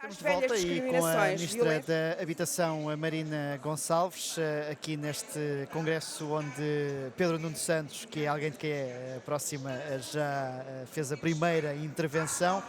Estamos de volta e com a Ministra da Habitação, a Marina Gonçalves, aqui neste congresso onde Pedro Nuno Santos, que é alguém de quem é próxima, já fez a primeira intervenção.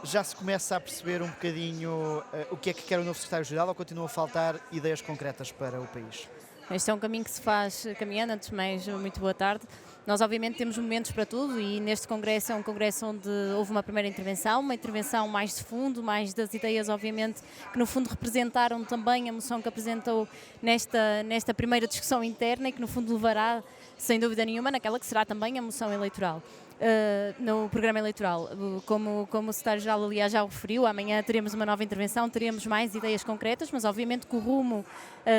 Já se começa a perceber um bocadinho o que é que quer o novo Secretário-Geral, ou continua a faltar ideias concretas para o país? Este é um caminho que se faz caminhando. Antes de mais, muito boa tarde. Nós obviamente temos momentos para tudo e neste congresso é um congresso onde houve uma primeira intervenção, uma intervenção mais de fundo, mais das ideias obviamente que no fundo representaram também a moção que apresentou nesta primeira discussão interna e que no fundo levará, sem dúvida nenhuma, naquela que será também a moção eleitoral. No programa eleitoral. Como o Secretário-Geral, aliás, já o referiu, amanhã teremos uma nova intervenção, teremos mais ideias concretas, mas obviamente que o rumo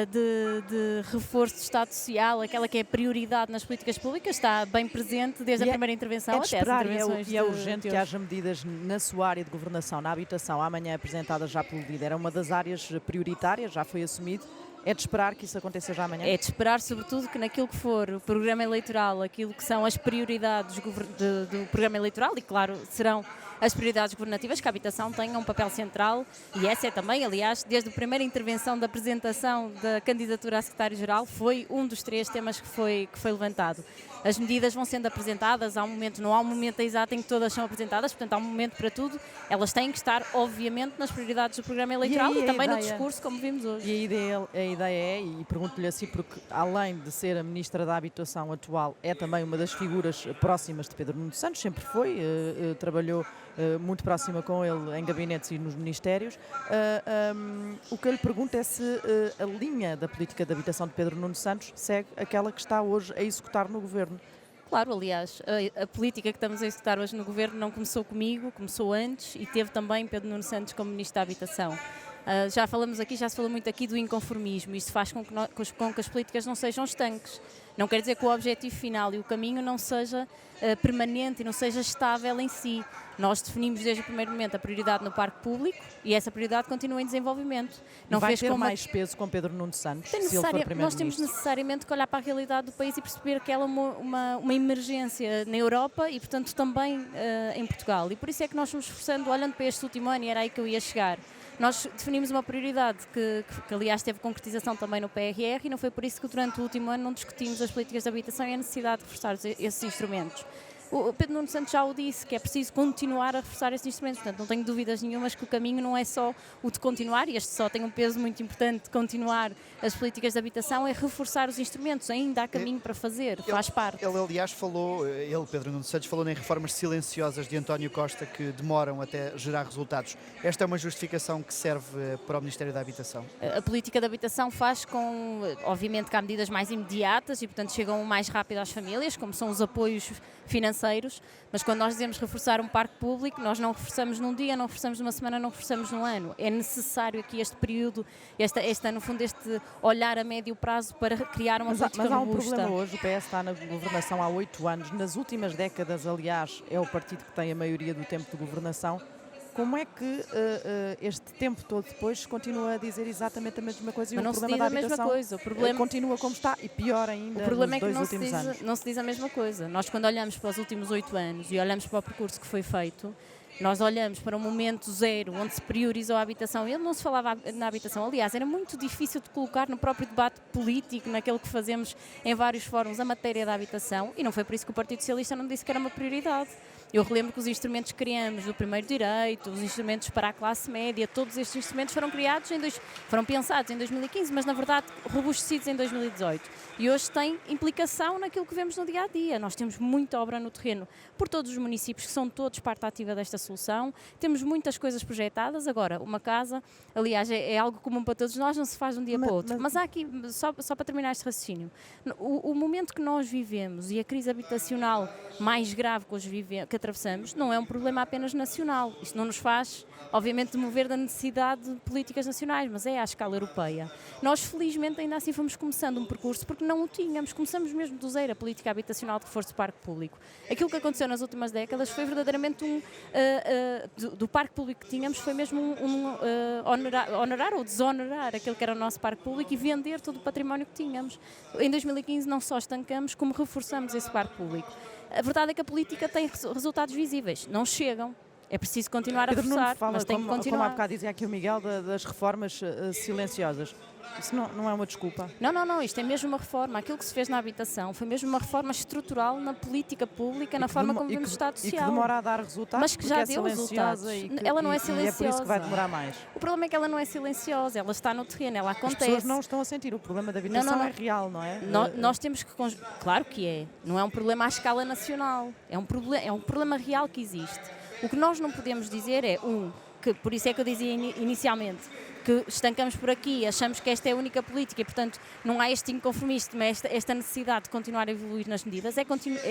de reforço do Estado Social, aquela que é a prioridade nas políticas públicas, está bem presente desde a primeira intervenção até as intervenções. E é urgente que haja medidas na sua área de governação, na habitação, amanhã apresentadas já pelo líder. É uma das áreas prioritárias, já foi assumido. É de esperar que isso aconteça já amanhã? É de esperar, sobretudo, que naquilo que for o programa eleitoral, aquilo que são as prioridades do programa eleitoral, e claro, serão as prioridades governativas, que a habitação tenha um papel central, e essa é também, aliás, desde a primeira intervenção da apresentação da candidatura a secretário-geral, foi um dos 3 temas que foi levantado. As medidas vão sendo apresentadas, não há um momento exato em que todas são apresentadas, portanto há um momento para tudo, elas têm que estar, obviamente, nas prioridades do programa eleitoral e também no discurso, como vimos hoje. E a ideia é, e pergunto-lhe assim, porque além de ser a Ministra da Habitação atual, é também uma das figuras próximas de Pedro Nuno Santos, sempre foi, trabalhou muito próxima com ele em gabinetes e nos ministérios. O que eu lhe pergunto é se a linha da política de habitação de Pedro Nuno Santos segue aquela que está hoje a executar no Governo. Claro, aliás, a política que estamos a executar hoje no Governo não começou comigo, começou antes e teve também Pedro Nuno Santos como Ministro da Habitação. Já se falou muito aqui do inconformismo. Isto faz com que as políticas não sejam estanques. Não quer dizer que o objetivo final e o caminho não seja permanente e não seja estável em si. Nós definimos desde o primeiro momento a prioridade no parque público e essa prioridade continua em desenvolvimento. Não vai ter mais peso com Pedro Nuno Santos, se ele for primeiro-ministro? Nós temos necessariamente que olhar para a realidade do país e perceber que ela é uma emergência na Europa e, portanto, também em Portugal. E por isso é que nós nos esforçando, olhando para este último ano, e era aí que eu ia chegar, nós definimos uma prioridade que aliás teve concretização também no PRR e não foi por isso que durante o último ano não discutimos as políticas de habitação e a necessidade de reforçar esses instrumentos. O Pedro Nuno Santos já o disse, que é preciso continuar a reforçar esses instrumentos, portanto não tenho dúvidas nenhumas que o caminho não é só o de continuar, e este só tem um peso muito importante de continuar as políticas de habitação, é reforçar os instrumentos, ainda há caminho para fazer, faz parte. Ele aliás Pedro Nuno Santos, falou em reformas silenciosas de António Costa que demoram até gerar resultados. Esta é uma justificação que serve para o Ministério da Habitação? A política de habitação faz com, obviamente que há medidas mais imediatas e portanto chegam mais rápido às famílias, como são os apoios financeiros, mas quando nós dizemos reforçar um parque público, nós não reforçamos num dia, não reforçamos numa semana, não reforçamos num ano. É necessário aqui este período, no fundo, este olhar a médio prazo para criar uma política robusta. Mas há um problema hoje, o PS está na governação há 8 anos, nas últimas décadas, aliás, é o partido que tem a maioria do tempo de governação. Como é que este tempo todo depois continua a dizer exatamente a mesma coisa e o problema da habitação continua como está e pior ainda nos 2 últimos anos? Não se diz a mesma coisa. Nós, quando olhamos para os últimos 8 anos e olhamos para o percurso que foi feito, nós olhamos para um momento zero onde se priorizou a habitação. Ele não se falava na habitação. Aliás, era muito difícil de colocar no próprio debate político, naquele que fazemos em vários fóruns, a matéria da habitação, e não foi por isso que o Partido Socialista não disse que era uma prioridade. Eu relembro que os instrumentos que criamos do primeiro direito, os instrumentos para a classe média, todos estes instrumentos foram pensados em 2015, mas na verdade robustecidos em 2018. E hoje têm implicação naquilo que vemos no dia a dia. Nós temos muita obra no terreno por todos os municípios, que são todos parte ativa desta solução. Temos muitas coisas projetadas. Agora, uma casa, aliás, é algo comum para todos nós, não se faz de um dia para o outro. Mas há aqui, só para terminar este raciocínio, o momento que nós vivemos e a crise habitacional mais grave que hoje que atravessamos, não é um problema apenas nacional. Isto não nos faz, obviamente, mover da necessidade de políticas nacionais, mas é à escala europeia. Nós, felizmente, ainda assim fomos começando um percurso, porque não o tínhamos. Começamos mesmo do zero a política habitacional de reforço do parque público. Aquilo que aconteceu nas últimas décadas foi verdadeiramente do parque público que tínhamos, foi mesmo honorar ou desonorar aquele que era o nosso parque público e vender todo o património que tínhamos. Em 2015 não só estancamos, como reforçamos esse parque público. A verdade é que a política tem resultados visíveis, não chegam. É preciso continuar a Pedro Nuno forçar, fala, mas tem que como há continuar. bocado dizia aqui o Miguel, das reformas silenciosas. Isso não é uma desculpa? Não, isto é mesmo uma reforma. Aquilo que se fez na habitação foi mesmo uma reforma estrutural na política pública, na forma como vemos o Estado Social. E que demora a dar resultados, mas que já é deu resultados. Ela não é silenciosa. E é por isso que vai demorar mais. O problema é que ela não é silenciosa, ela está no terreno, ela acontece. As pessoas não estão a sentir, o problema da habitação é real, não é? Nós temos que... Claro que é. Não é um problema à escala nacional. É um problema real que existe. O que nós não podemos dizer é, que por isso é que eu dizia inicialmente, que estancamos por aqui, achamos que esta é a única política e, portanto, não há este inconformismo, esta necessidade de continuar a evoluir nas medidas. É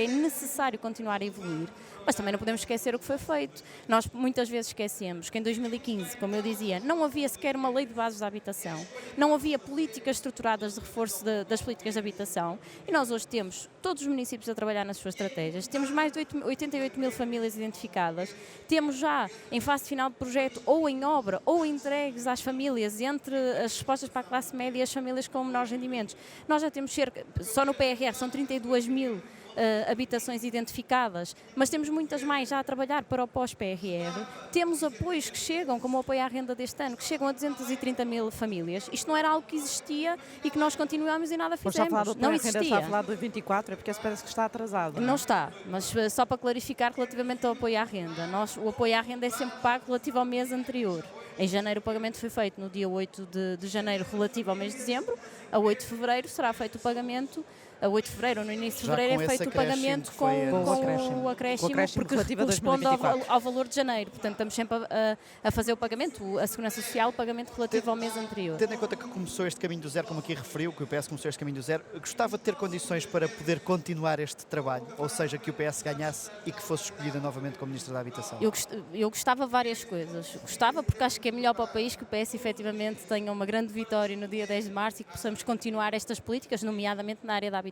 necessário continuar a evoluir, mas também não podemos esquecer o que foi feito. Nós muitas vezes esquecemos que em 2015, como eu dizia, não havia sequer uma lei de bases da habitação, não havia políticas estruturadas de reforço das políticas de habitação e nós hoje temos todos os municípios a trabalhar nas suas estratégias, temos mais de 88 mil famílias identificadas, temos já em fase final de projeto ou em obra ou entregues às famílias, entre as respostas para a classe média e as famílias com menores rendimentos. Nós já temos só no PRR são 32 mil habitações identificadas, mas temos muitas mais já a trabalhar para o pós-PRR. Temos apoios que chegam, como o apoio à renda deste ano, que chegam a 230 mil famílias. Isto não era algo que existia e que nós continuamos e nada fizemos. Não existia. Está a falar do 24, é porque parece que está atrasado. Não está, mas só para clarificar relativamente ao apoio à renda. O apoio à renda é sempre pago relativo ao mês anterior. Em janeiro o pagamento foi feito no dia 8 de janeiro relativo ao mês de dezembro. A 8 de fevereiro será feito o pagamento. A 8 de fevereiro ou no início de fevereiro é feito o pagamento com o acréscimo porque corresponde ao valor de janeiro. Portanto, estamos sempre a fazer o pagamento, a Segurança Social, o pagamento relativo ao mês anterior. Tendo em conta que começou este caminho do zero, como aqui referiu, que o PS começou este caminho do zero, gostava de ter condições para poder continuar este trabalho, ou seja, que o PS ganhasse e que fosse escolhida novamente como Ministra da Habitação? Eu gostava de várias coisas. Gostava porque acho que é melhor para o país que o PS efetivamente tenha uma grande vitória no dia 10 de março e que possamos continuar estas políticas, nomeadamente na área da habitação.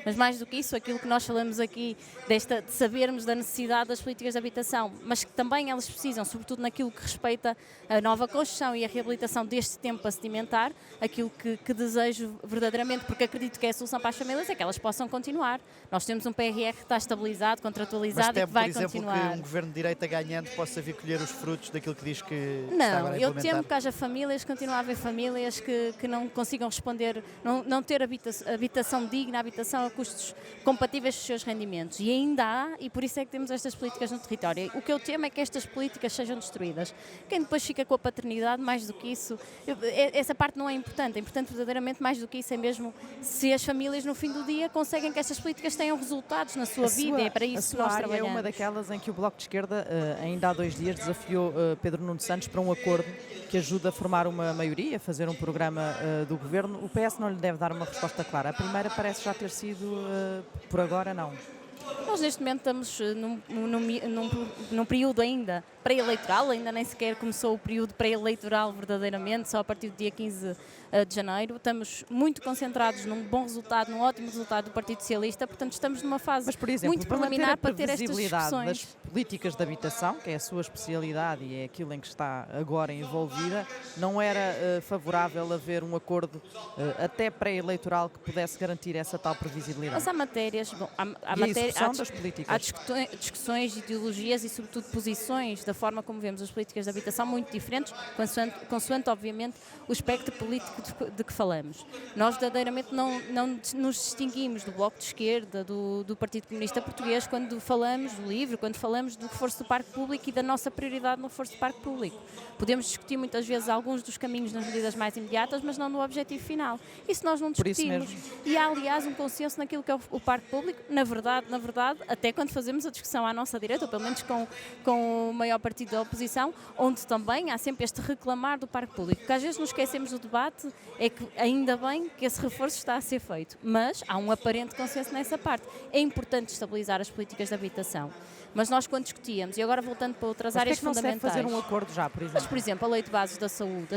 Mas mais do que isso, aquilo que nós falamos aqui de sabermos da necessidade das políticas de habitação, mas que também elas precisam, sobretudo naquilo que respeita a nova construção e a reabilitação deste tempo a sedimentar, aquilo que desejo verdadeiramente, porque acredito que é a solução para as famílias, é que elas possam continuar. Nós temos um PRR que está estabilizado, contratualizado e que vai continuar. Mas temo, por exemplo, que um governo de direita ganhando possa vir colher os frutos daquilo que diz que está agora a implementar? Eu temo que haja famílias, continue a haver famílias que não consigam responder, não ter habitação digna, habitação a custos compatíveis com os seus rendimentos. E ainda há, e por isso é que temos estas políticas no território. O que eu temo é que estas políticas sejam destruídas. Quem depois fica com a paternidade, mais do que isso, essa parte não é importante. É importante verdadeiramente, mais do que isso, é mesmo se as famílias no fim do dia conseguem que estas políticas tenham resultados na sua vida. É para isso que nós trabalhamos. É uma daquelas em que o Bloco de Esquerda, ainda há 2 dias, desafiou Pedro Nuno Santos para um acordo que ajuda a formar uma maioria, a fazer um programa do governo. O PS não lhe deve dar uma resposta clara. A primeira parece já ter sido, por agora, não. Nós neste momento estamos num período ainda pré-eleitoral, ainda nem sequer começou o período pré-eleitoral verdadeiramente, só a partir do dia 15 de janeiro. Estamos muito concentrados num bom resultado, num ótimo resultado do Partido Socialista, portanto estamos numa fase Mas, por exemplo, muito preliminar para ter estas discussões. Das políticas de habitação, que é a sua especialidade e é aquilo em que está agora envolvida, não era favorável haver um acordo até pré-eleitoral que pudesse garantir essa tal previsibilidade? Mas há matérias, há discussões, ideologias e sobretudo posições da forma como vemos as políticas de habitação muito diferentes, consoante obviamente o espectro político de que falamos. Nós verdadeiramente não nos distinguimos do Bloco de Esquerda, do Partido Comunista Português, quando falamos do LIVRE, quando falamos do reforço do parque público e da nossa prioridade no reforço do parque público. Podemos discutir muitas vezes alguns dos caminhos nas medidas mais imediatas, mas não no objetivo final. Isso nós não discutimos. E há, aliás, um consenso naquilo que é o parque público, na verdade, até quando fazemos a discussão à nossa direita, ou pelo menos com o maior partido da oposição, onde também há sempre este reclamar do parque público. O que às vezes nos esquecemos do debate é que ainda bem que esse reforço está a ser feito, mas há um aparente consenso nessa parte. É importante estabilizar as políticas de habitação. Mas nós quando discutíamos, e agora voltando para outras áreas fundamentais... Mas fazer um acordo já, por exemplo? Mas, por exemplo, a Lei de Bases da Saúde,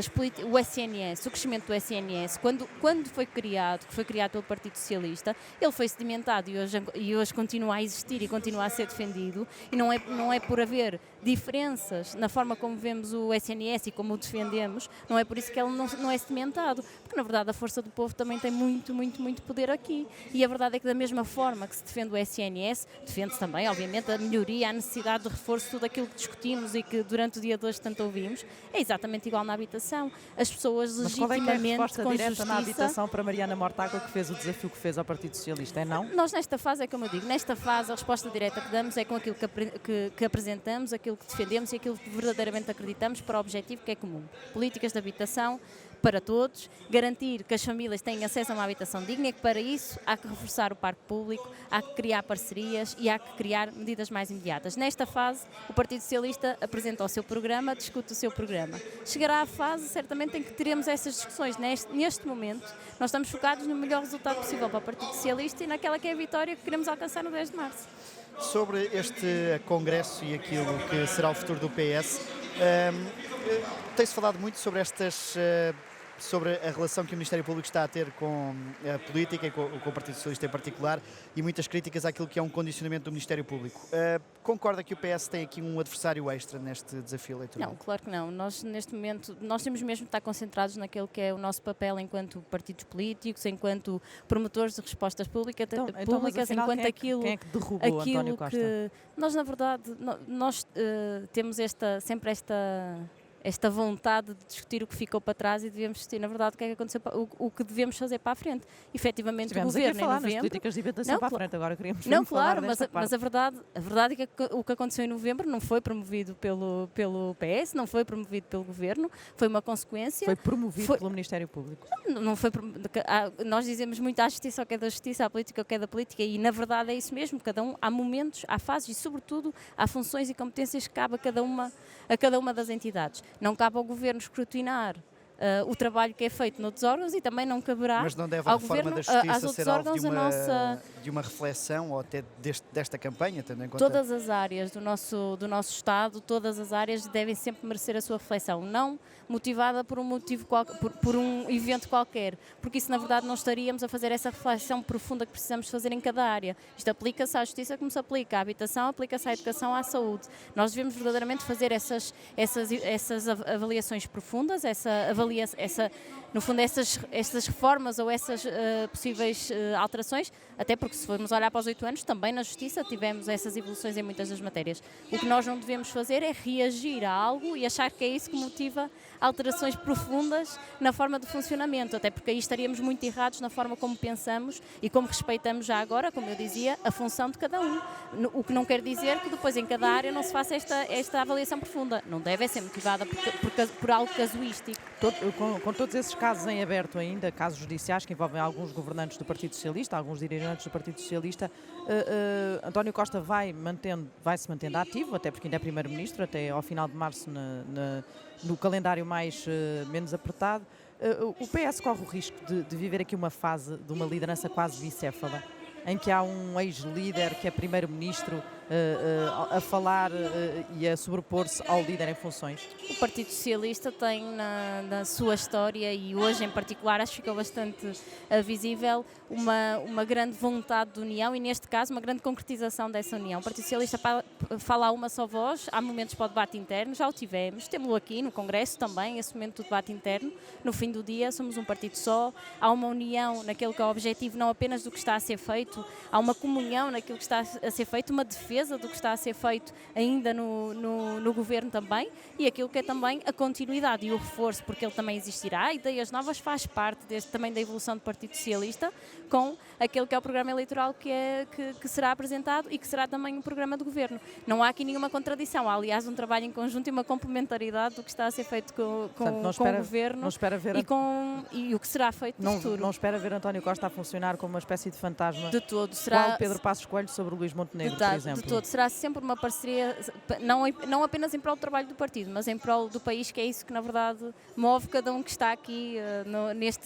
o SNS, o crescimento do SNS, quando foi criado pelo Partido Socialista, ele foi sedimentado e hoje continua a existir e continua a ser defendido, e não é por haver diferenças na forma como vemos o SNS e como o defendemos, não é por isso que ele não é sedimentado, porque na verdade a força do povo também tem muito, muito, muito poder aqui. E a verdade é que da mesma forma que se defende o SNS, defende-se também, obviamente, a melhoria, a necessidade de reforço, tudo aquilo que discutimos e que durante o dia de hoje tanto ouvimos, é exatamente igual na habitação. As pessoas legitimamente, qual é que é a resposta com direta justiça... na habitação para Mariana Mortágua, que fez o desafio que fez ao Partido Socialista? É não? Nós nesta fase, é como eu digo, nesta fase a resposta direta que damos é com aquilo que apresentamos, aquilo que defendemos e aquilo que verdadeiramente acreditamos para o objetivo que é comum. Políticas de habitação para todos, garantir que as famílias têm acesso a uma habitação digna e que para isso há que reforçar o parque público, há que criar parcerias e há que criar medidas mais imediatas. Nesta fase, o Partido Socialista apresenta o seu programa, discute o seu programa. Chegará à fase, certamente, em que teremos essas discussões. Neste momento, nós estamos focados no melhor resultado possível para o Partido Socialista e naquela que é a vitória que queremos alcançar no 10 de março. Sobre este congresso e aquilo que será o futuro do PS, tem-se falado muito sobre sobre a relação que o Ministério Público está a ter com a política e com o Partido Socialista em particular e muitas críticas àquilo que é um condicionamento do Ministério Público. Concorda que o PS tem aqui um adversário extra neste desafio eleitoral? Não, claro que não. Nós, neste momento, nós temos mesmo de estar concentrados naquilo que é o nosso papel enquanto partidos políticos, enquanto promotores de respostas públicas, mas afinal, enquanto aquilo... Quem é que derrubou António Costa? Nós, na verdade, nós temos sempre esta vontade de discutir o que ficou para trás e devemos discutir, na verdade, o que é que aconteceu, o que devemos fazer para a frente. Efetivamente, o governo aqui a falar em novembro... nas políticas de habitação para a frente, agora queríamos falar desta parte. Mas a verdade é que o que aconteceu em novembro não foi promovido pelo PS, não foi promovido pelo governo, foi uma consequência... Foi promovido pelo Ministério Público. Não foi, nós dizemos muito à justiça o que é da justiça, à política o que é da política e na verdade é isso mesmo, há momentos, há fases e sobretudo há funções e competências que cabe a cada uma das entidades. Não cabe ao governo escrutinar o trabalho que é feito noutros órgãos e também não caberá. Mas não deve a reforma da Justiça ser alvo de uma reflexão ou até desta campanha, tendo em conta... Todas as áreas do nosso Estado, todas as áreas devem sempre merecer a sua reflexão, não motivada por um motivo por um evento qualquer, porque isso na verdade não estaríamos a fazer essa reflexão profunda que precisamos fazer em cada área. Isto aplica-se à justiça como se aplica à habitação, aplica-se à educação, à saúde. Nós devemos verdadeiramente fazer essas avaliações profundas, no fundo, essas reformas ou essas possíveis alterações, até porque se formos olhar para os 8 anos, também na Justiça tivemos essas evoluções em muitas das matérias. O que nós não devemos fazer é reagir a algo e achar que é isso que motiva alterações profundas na forma de funcionamento, até porque aí estaríamos muito errados na forma como pensamos e como respeitamos já agora, como eu dizia, a função de cada um. O que não quer dizer que depois em cada área não se faça esta avaliação profunda. Não deve ser motivada por algo casuístico. Com todos esses casos em aberto ainda, casos judiciais que envolvem alguns governantes do Partido Socialista, alguns dirigentes do Partido Socialista, António Costa vai-se mantendo ativo, até porque ainda é Primeiro-Ministro, até ao final de março no calendário menos apertado. O PS corre o risco de viver aqui uma fase de uma liderança quase bicéfala, em que há um ex-líder que é Primeiro-Ministro a falar e a sobrepor-se ao líder em funções? O Partido Socialista tem na sua história, e hoje em particular acho que ficou bastante visível, uma grande vontade de união e neste caso uma grande concretização dessa união. O Partido Socialista fala a uma só voz, há momentos para o debate interno, já o tivemos, temos-lo aqui no Congresso também, esse momento do debate interno. No fim do dia somos um partido só, há uma união naquele que é o objetivo não apenas do que está a ser feito, há uma comunhão naquilo que está a ser feito, uma defesa do que está a ser feito ainda no governo também e aquilo que é também a continuidade e o reforço, porque ele também existirá. Ideias novas faz parte também da evolução do Partido Socialista com aquele que é o programa eleitoral que será apresentado e que será também o programa do governo. Não há aqui nenhuma contradição, há aliás um trabalho em conjunto e uma complementaridade do que está a ser feito com o governo e o que será feito no futuro. Não espera ver António Costa a funcionar como uma espécie de fantasma? De todo. Qual Pedro Passos Coelho sobre o Luís Montenegro, por exemplo? De todo. Será sempre uma parceria, não apenas em prol do trabalho do partido, mas em prol do país, que é isso que na verdade move cada um que está aqui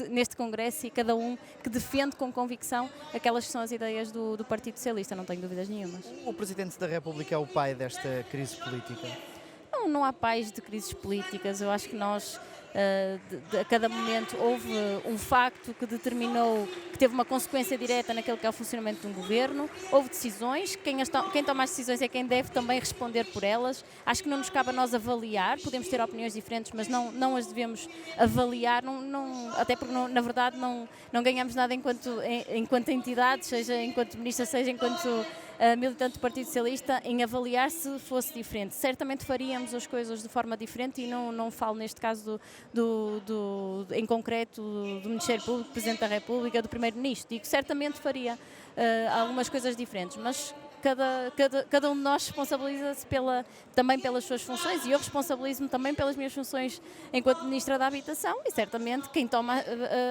neste Congresso e cada um que defende com convicção aquelas que são as ideias do Partido Socialista, não tenho dúvidas nenhumas. O Presidente da República é o pai desta crise política? não há pais de crises políticas. Eu acho que nós, a cada momento, houve um facto que determinou, que teve uma consequência direta naquilo que é o funcionamento de um governo. Houve decisões, quem toma as decisões é quem deve também responder por elas. Acho que não nos cabe a nós avaliar, podemos ter opiniões diferentes, mas não as devemos avaliar, até porque na verdade não ganhamos nada enquanto entidade, seja enquanto ministra, seja enquanto militante do Partido Socialista, em avaliar se fosse diferente. Certamente faríamos as coisas de forma diferente e não falo neste caso em concreto do Ministério Público, do Presidente da República, do Primeiro-Ministro. Digo, certamente faria algumas coisas diferentes, mas cada um de nós responsabiliza-se também pelas suas funções e eu responsabilizo-me também pelas minhas funções enquanto Ministra da Habitação e certamente quem toma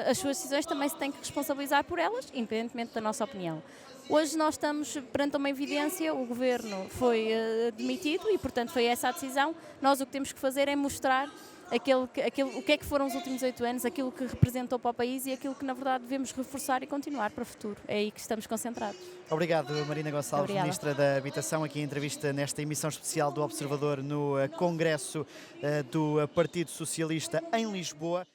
as suas decisões também se tem que responsabilizar por elas, independentemente da nossa opinião. Hoje nós estamos perante uma evidência, o Governo foi demitido e, portanto, foi essa a decisão. Nós o que temos que fazer é mostrar o que é que foram os últimos 8 anos, aquilo que representou para o país e aquilo que, na verdade, devemos reforçar e continuar para o futuro. É aí que estamos concentrados. Obrigado, Marina Gonçalves, Obrigada. Ministra da Habitação, aqui em entrevista nesta emissão especial do Observador no Congresso do Partido Socialista em Lisboa.